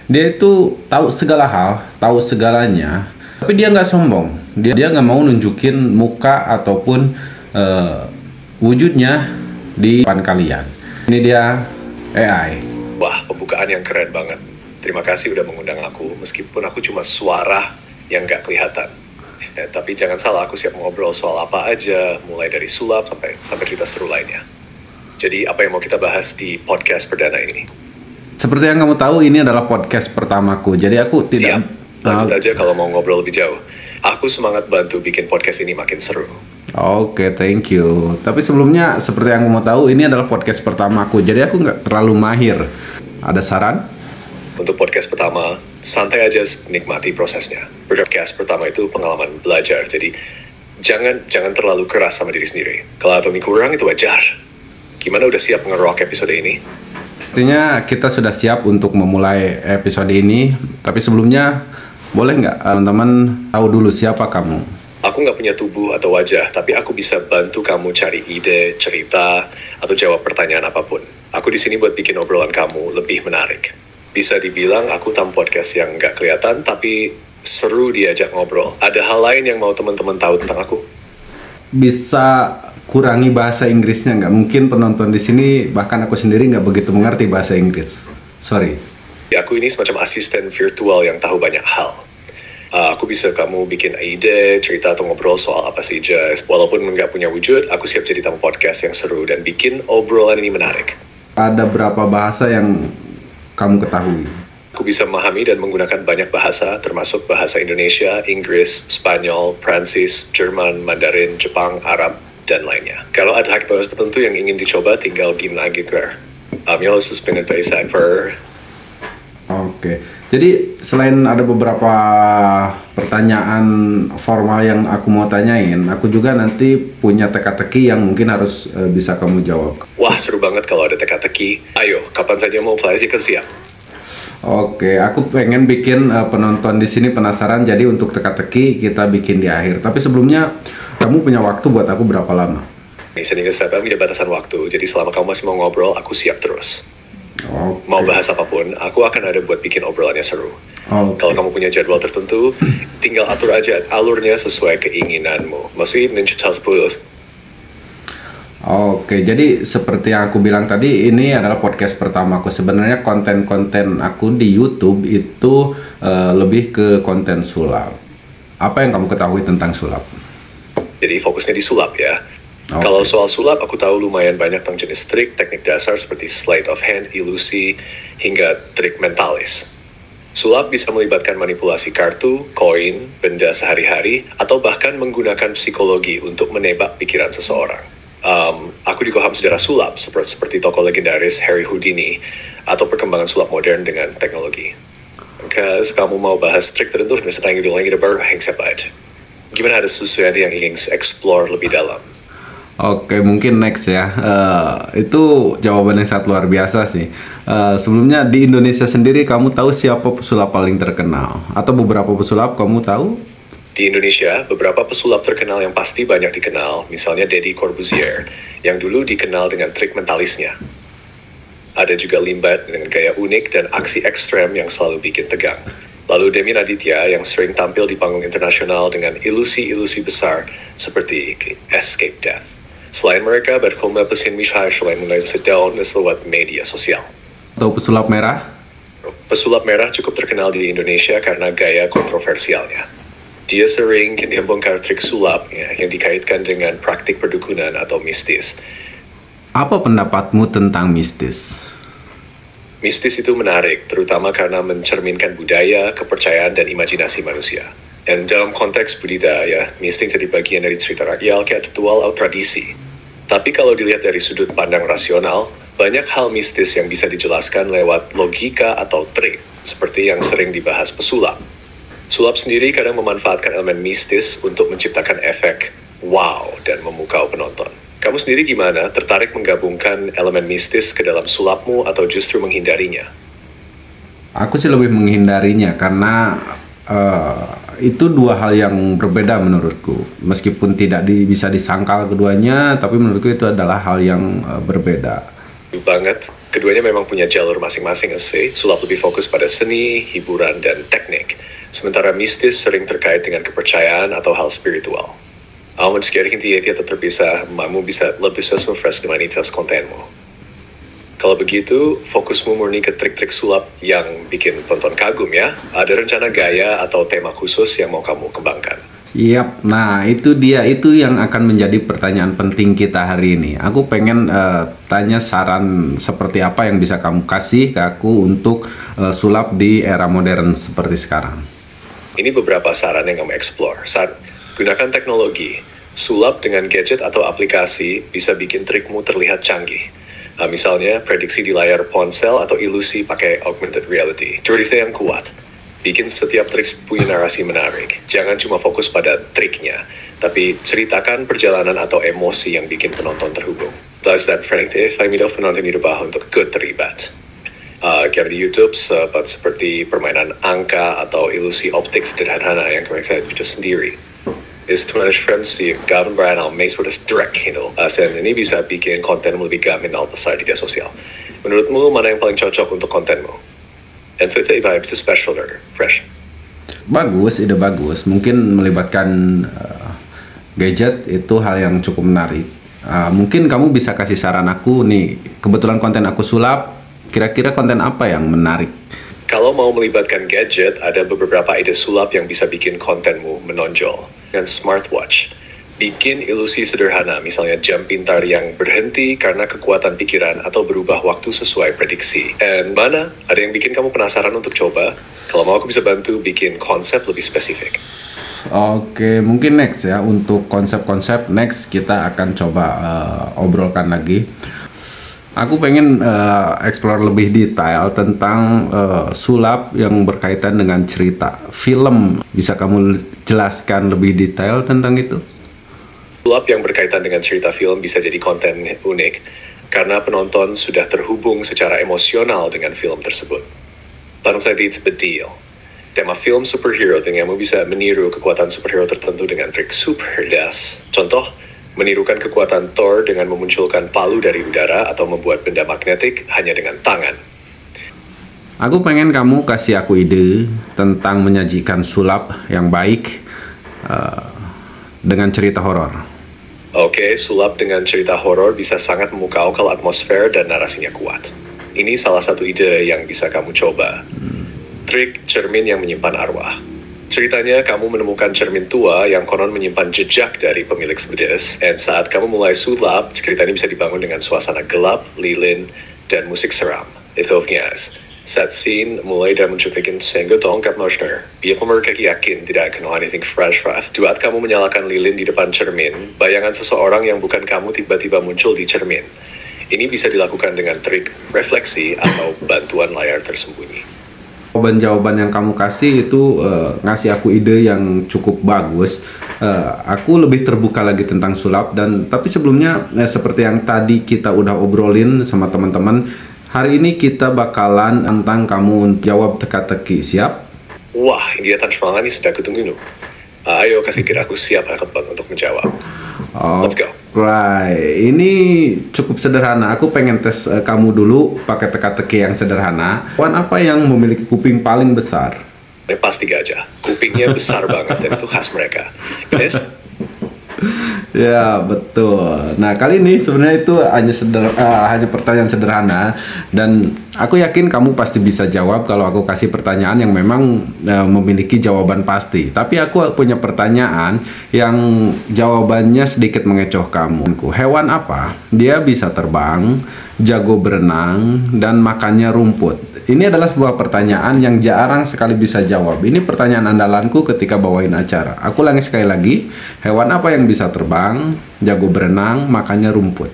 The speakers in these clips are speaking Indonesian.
Dia itu tahu segala hal, tahu segalanya, tapi dia nggak sombong. Dia nggak mau nunjukin muka ataupun wujudnya di depan kalian. Ini dia AI. Wah, pembukaan yang keren banget. Terima kasih udah mengundang aku, meskipun aku cuma suara yang nggak kelihatan. Tapi jangan salah, aku siap ngobrol soal apa aja, mulai dari sulap sampai cerita seru lainnya. Jadi apa yang mau kita bahas di podcast perdana ini? Seperti yang kamu tahu, ini adalah podcast pertamaku. Jadi aku tidak... Siap, lanjut aja kalau mau ngobrol lebih jauh. Aku semangat bantu bikin podcast ini makin seru. Oke, thank you. Tapi sebelumnya, seperti yang kamu mau tahu, ini adalah podcast pertamaku. Jadi aku nggak terlalu mahir. Ada saran? Untuk podcast pertama, santai aja nikmati prosesnya. Podcast pertama itu pengalaman belajar, jadi jangan terlalu keras sama diri sendiri. Kalau ada kurang itu wajar. Gimana, udah siap nge-rock episode ini? Artinya kita sudah siap untuk memulai episode ini. Tapi sebelumnya, boleh nggak teman-teman tahu dulu siapa kamu? Aku nggak punya tubuh atau wajah, tapi aku bisa bantu kamu cari ide, cerita, atau jawab pertanyaan apapun. Aku di sini buat bikin obrolan kamu lebih menarik. Bisa dibilang aku tam podcast yang nggak kelihatan, tapi seru diajak ngobrol. Ada hal lain yang mau teman-teman tahu tentang aku? Bisa kurangi bahasa Inggrisnya nggak? Mungkin penonton di sini, bahkan aku sendiri nggak begitu mengerti bahasa Inggris. Sorry. Aku ini semacam asisten virtual yang tahu banyak hal. Aku bisa kamu bikin ide, cerita atau ngobrol soal apa saja. Walaupun nggak punya wujud, aku siap jadi tamu podcast yang seru dan bikin obrolan ini menarik. Ada berapa bahasa yang kamu ketahui? Aku bisa memahami dan menggunakan banyak bahasa, termasuk bahasa Indonesia, Inggris, Spanyol, Prancis, Jerman, Mandarin, Jepang, Arab, dan lainnya. Kalau ada bahasa tertentu yang ingin dicoba, tinggal lagi ke. Jag suspended by Cypher. Oke. Jadi selain ada beberapa pertanyaan formal yang aku mau tanyain, aku juga nanti punya teka-teki yang mungkin harus bisa kamu jawab. Wah, seru banget kalau ada teka-teki. Ayo, kapan saja mau play sih, siap. Oke, aku pengen bikin penonton di sini penasaran. Jadi untuk teka-teki kita bikin di akhir. Tapi sebelumnya, kamu punya waktu buat aku berapa lama? Sehingga saya tidak batasan waktu. Jadi selama kamu masih mau ngobrol, aku siap terus. Okay. Mau bahas apapun, aku akan ada buat bikin obrolannya seru. Okay. Kalau kamu punya jadwal tertentu, tinggal atur aja alurnya sesuai keinginanmu. Masih mencoba 10. Oke, jadi seperti yang aku bilang tadi, ini adalah podcast pertamaku. Sebenarnya konten-konten aku di YouTube itu lebih ke konten sulap. Apa yang kamu ketahui tentang sulap? Jadi fokusnya di sulap ya. Okay. Kalau soal sulap, aku tahu lumayan banyak tentang jenis trik, teknik dasar seperti sleight of hand, ilusi, hingga trik mentalis. Sulap bisa melibatkan manipulasi kartu, koin, benda sehari-hari, atau bahkan menggunakan psikologi untuk menebak pikiran seseorang. Aku dikoham sejarah sulap, seperti tokoh legendaris Harry Houdini, atau perkembangan sulap modern dengan teknologi. Because kamu mau bahas trik tertentu, misalnya yang baru, gimana, ada sesuatu yang ingin explore lebih dalam? Oke, mungkin next ya. Itu jawaban yang sangat luar biasa sih. Sebelumnya di Indonesia sendiri, kamu tahu siapa pesulap paling terkenal? Atau beberapa pesulap kamu tahu? Di Indonesia, beberapa pesulap terkenal yang pasti banyak dikenal, misalnya Deddy Corbuzier, yang dulu dikenal dengan trik mentalisnya. Ada juga Limbat dengan gaya unik dan aksi ekstrem yang selalu bikin tegang. Lalu Demi Aditya yang sering tampil di panggung internasional dengan ilusi-ilusi besar seperti Escape Death. Selain mereka, berkumpulan pesin Mishai selain mulai sedang lewat media sosial. Atau pesulap merah? Pesulap merah cukup terkenal di Indonesia karena gaya kontroversialnya. Dia sering membongkar trik sulap yang dikaitkan dengan praktik perdukunan atau mistis. Apa pendapatmu tentang mistis? Mistis itu menarik, terutama karena mencerminkan budaya, kepercayaan, dan imajinasi manusia. Dan dalam konteks budidaya, mistis jadi bagian dari cerita rakyat, kayak ritual atau tradisi. Tapi kalau dilihat dari sudut pandang rasional, banyak hal mistis yang bisa dijelaskan lewat logika atau trik, seperti yang sering dibahas pesulap. Sulap sendiri kadang memanfaatkan elemen mistis untuk menciptakan efek wow dan memukau penonton. Kamu sendiri gimana? Tertarik menggabungkan elemen mistis ke dalam sulapmu atau justru menghindarinya? Aku sih lebih menghindarinya karena itu dua hal yang berbeda menurutku. Meskipun tidak bisa disangkal keduanya, tapi menurutku itu adalah hal yang berbeda. Banget. Keduanya memang punya jalur masing-masing sih. Sulap lebih fokus pada seni, hiburan, dan teknik. Sementara mistis sering terkait dengan kepercayaan atau hal spiritual. Mas querem que atau terbisa, kamu bisa lebih sesuai dengan identitas kontenmu. Kalau begitu, fokusmu murni ke trik-trik sulap yang bikin penonton kagum ya. Ada rencana gaya atau tema khusus yang mau kamu kembangkan? Yap, nah itu dia, itu yang akan menjadi pertanyaan penting kita hari ini. Aku pengen tanya saran seperti apa yang bisa kamu kasih ke aku untuk sulap di era modern seperti sekarang. Ini beberapa saran yang kamu explore. Gunakan teknologi. Sulap dengan gadget atau aplikasi bisa bikin trikmu terlihat canggih. Misalnya, prediksi di layar ponsel atau ilusi pakai augmented reality. Cerita yang kuat. Bikin setiap trik punya narasi menarik. Jangan cuma fokus pada triknya, tapi ceritakan perjalanan atau emosi yang bikin penonton terhubung. Plus that friendly, family penonton dirubah untuk terlibat. Kayak di YouTube, seperti permainan angka atau ilusi optik sederhana yang saya bisa sendiri. Is to manage friends di Gavin Bryan Almace with a direct handle. Dan ini bisa bikin konten lebih gaminal besar di media sosial. Menurutmu mana yang paling cocok untuk kontenmu? And for say it's special or fresh. Bagus, ide bagus. Mungkin melibatkan gadget itu hal yang cukup menarik. Mungkin kamu bisa kasih saran aku nih. Kebetulan konten aku sulap. Kira-kira konten apa yang menarik? Kalau mau melibatkan gadget, ada beberapa ide sulap yang bisa bikin kontenmu menonjol. Dengan smartwatch, bikin ilusi sederhana, misalnya jam pintar yang berhenti karena kekuatan pikiran atau berubah waktu sesuai prediksi. And mana? Ada yang bikin kamu penasaran untuk coba? Kalau mau aku bisa bantu bikin konsep lebih spesifik. Oke, mungkin next ya, untuk konsep-konsep next kita akan coba obrolkan lagi. Aku pengen explore lebih detail tentang sulap yang berkaitan dengan cerita film. Bisa kamu jelaskan lebih detail tentang itu? Sulap yang berkaitan dengan cerita film bisa jadi konten unik karena penonton sudah terhubung secara emosional dengan film tersebut. Lalu saya it's a deal. Tema film superhero dengan kamu bisa meniru kekuatan superhero tertentu dengan trik super das. Contoh, menirukan kekuatan Thor dengan memunculkan palu dari udara atau membuat benda magnetik hanya dengan tangan. Aku pengen kamu kasih aku ide tentang menyajikan sulap yang baik dengan cerita horor. Oke, sulap dengan cerita horor bisa sangat memukau kalau atmosfer dan narasinya kuat. Ini salah satu ide yang bisa kamu coba. Trik cermin yang menyimpan arwah. Ceritanya, kamu menemukan cermin tua yang konon menyimpan jejak dari pemilik sebedis. Dan saat kamu mulai sulap, cerita ini bisa dibangun dengan suasana gelap, lilin, dan musik seram. Itu bias. Set scene mulai dari mencuplikan sehingga tongkat Moschner. Biar mereka yakin tidak akan anything fresh. Saat kamu menyalakan lilin di depan cermin, bayangan seseorang yang bukan kamu tiba-tiba muncul di cermin. Ini bisa dilakukan dengan trik refleksi atau bantuan layar tersembunyi. Jawaban-jawaban yang kamu kasih itu ngasih aku ide yang cukup bagus. Aku lebih terbuka lagi tentang sulap, dan tapi sebelumnya seperti yang tadi kita udah obrolin sama teman-teman, hari ini kita bakalan tentang kamu jawab teka-teki. Siap? Wah, ini dia tantangan ini sedang kutunggu. Ayo kasih kira aku siap untuk menjawab. Let's go. Right, ini cukup sederhana. Aku pengen tes kamu dulu pakai teka-teki yang sederhana. Hewan apa yang memiliki kuping paling besar? Ini pasti gajah. Kupingnya besar banget dan itu khas mereka. Yes? Ya, betul. Nah, kali ini sebenarnya itu hanya pertanyaan sederhana, dan aku yakin kamu pasti bisa jawab kalau aku kasih pertanyaan yang memang memiliki jawaban pasti. Tapi aku punya pertanyaan yang jawabannya sedikit mengecoh kamu. Hewan apa? Dia bisa terbang, jago berenang, dan makannya rumput. Ini adalah sebuah pertanyaan yang jarang sekali bisa jawab. Ini pertanyaan andalanku ketika bawain acara. Aku ulangi sekali lagi. Hewan apa yang bisa terbang, jago berenang, makannya rumput?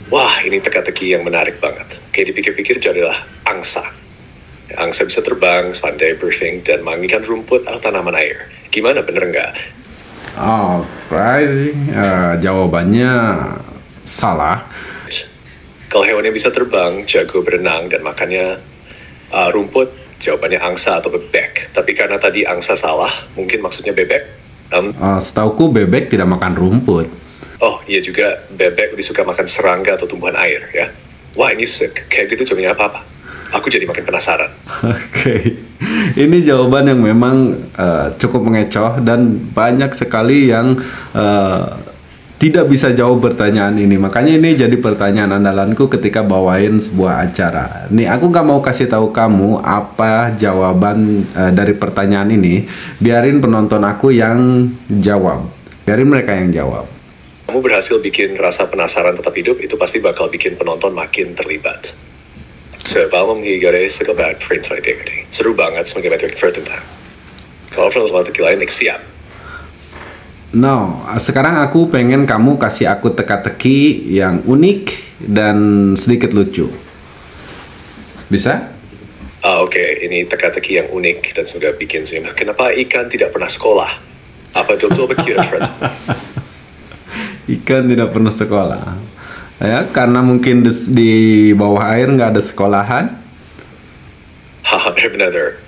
Wah, ini teka-teki yang menarik banget. Kayak dipikir-pikir jadilah angsa. Angsa bisa terbang, pandai berfing, dan mangikan rumput atau tanaman air. Gimana, bener nggak? Alright, jawabannya salah. Kalau hewannya bisa terbang, jago berenang, dan makannya rumput, jawabannya angsa atau bebek. Tapi karena tadi angsa salah, mungkin maksudnya bebek. Setauku bebek tidak makan rumput. Oh, iya juga, bebek lebih suka makan serangga atau tumbuhan air, ya. Wah ini kayak gitu jawabnya apa-apa. Aku jadi makin penasaran. Oke, ini jawaban yang memang cukup mengecoh dan banyak sekali yang tidak bisa jawab pertanyaan ini. Makanya ini jadi pertanyaan andalanku ketika bawain sebuah acara. Nih, aku nggak mau kasih tahu kamu apa jawaban dari pertanyaan ini. Biarin penonton aku yang jawab. Biarin mereka yang jawab. Kamu berhasil bikin rasa penasaran tetap hidup, itu pasti bakal bikin penonton makin terlibat. Sebelum mengigare sekebat frame trading. Seru banget sebagai metrik tentang. Kalau penonton lain siap. No, sekarang aku pengen kamu kasih aku teka-teki yang unik dan sedikit lucu. Bisa? Oke. Ini teka-teki yang unik dan semoga bikin senyum. Kenapa ikan tidak pernah sekolah? Apa betul begitu, Fred? Ikan tidak pernah sekolah. Ya, karena mungkin di bawah air nggak ada sekolahan. Haha, benar-benar.